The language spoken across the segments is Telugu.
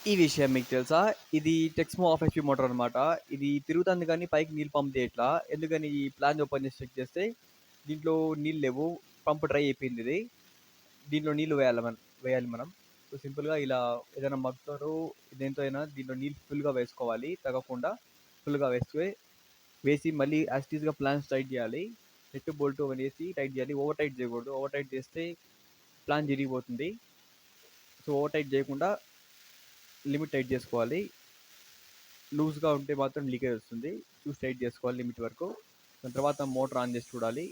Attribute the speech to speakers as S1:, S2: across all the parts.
S1: ఈ విషయం మీకు తెలుసా? ఇది టెక్స్మో హాఫ్ హెచ్‌పీ మోటార్ అనమాట. ఇది తిరుగుతుంది గానీ పైకి నీళ్ళు పంప్ చేయట్లా. ఎందుకని ఈ ప్లాంజ్ ఓపెన్ చేసి చెక్ చేస్తే దీంట్లో నీళ్ళు లేవు. పంప్ డ్రై అయిపోయిందిది. దీంట్లో నీళ్ళు వేయాలి మనం. సో, సింపుల్‌గా ఇలా ఏదైనా మగ్‌తోనో దేనితో అయినా దీంట్లో నీళ్ళు ఫుల్‌గా వేసుకోవాలి. తగ్గకుండా ఫుల్‌గా వేసి మళ్ళీ యాజ్ ఇట్ ఈస్‌గా ప్లాంజ్ టైట్ చేయాలి. నెట్, బోల్ట్ అవన్నీ ఏసి టైట్ చేయాలి. ఓవర్ టైట్ చేయకూడదు. ఓవర్ టైట్ చేస్తే ప్లాంజ్ ఇరిగిపోతుంది. సో, ఓవర్ టైట్ చేయకుండా లిమిట్ టైట్ చేసుకోవాలి. లూజ్‌గా ఉంటే మాత్రం లీకేజ్ వస్తుంది. చూసి టైట్ చేసుకోవాలి లిమిట్ వరకు. దాని తర్వాత మోటార్ ఆన్ చేసి చూడాలి.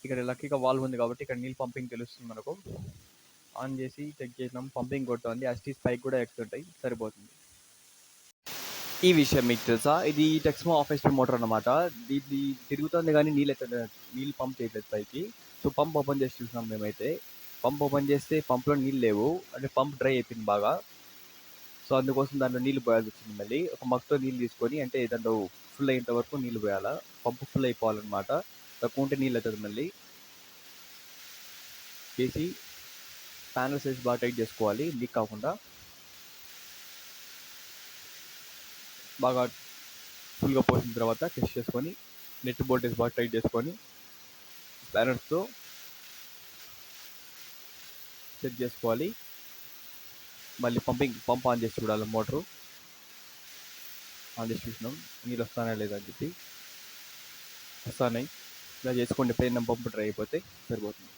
S1: ఇక్కడ లక్కీగా వాల్వ్ ఉంది కాబట్టి ఇక్కడ నీళ్ళు పంపింగ్ తెలుస్తుంది మనకు. ఆన్ చేసి చెక్ చేసినాం, పంపింగ్ కొడుతోంది. యాజ్ ఇట్ ఈస్ పైకి కూడా ఎక్కుతుంటాయి, సరిపోతుంది. ఈ విషయం మీకు తెలుసా? ఇది టెక్స్మో హాఫ్ హెచ్‌పీ మోటార్ అనమాట. ఇది తిరుగుతుంది కానీ నీళ్ళు పంప్ చేయట్లేదు పైకి. సో, పంప్ ఓపెన్ చేసి చూసినాం మేమైతే. పంప్ ఓపెన్ చేస్తే పంప్‌లో నీళ్ళు లేవు. అంటే పంప్ డ్రై అయిపోయింది బాగా. సో, అందుకోసం దాంట్లో నీళ్ళు పోయాల్సి వచ్చింది మళ్ళీ. ఒక మగ్‌తో నీళ్ళు తీసుకొని, అంటే దాంట్లో ఫుల్ అయ్యేంత వరకు నీళ్ళు పోయాలా. పంపు ఫుల్ అయిపోవాలన్నమాట. తక్కువ ఉంటే నీళ్ళు అవుతుంది మళ్ళీ. చేసి ప్యానెల్స్ వేసి బాగా టైట్ చేసుకోవాలి లీక్ కాకుండా. బాగా ఫుల్‌గా పోసిన తర్వాత టెస్ట్ చేసుకొని నెట్ బోల్ట్ వేసి బాగా టైట్ చేసుకొని ప్యానెల్స్‌తో చెక్ చేసుకోవాలి. మళ్ళీ పంప్ ఆన్ చేసి చూడాలి. మోటారు ఆన్ చేసి చూసినాం నీళ్ళు వస్తానా లేదా అని చెప్పి. వస్తున్నాయి. ఇలా చేసుకోండి. ఎప్పుడైనా పంపు డ్రై అయిపోతే సరిపోతుంది.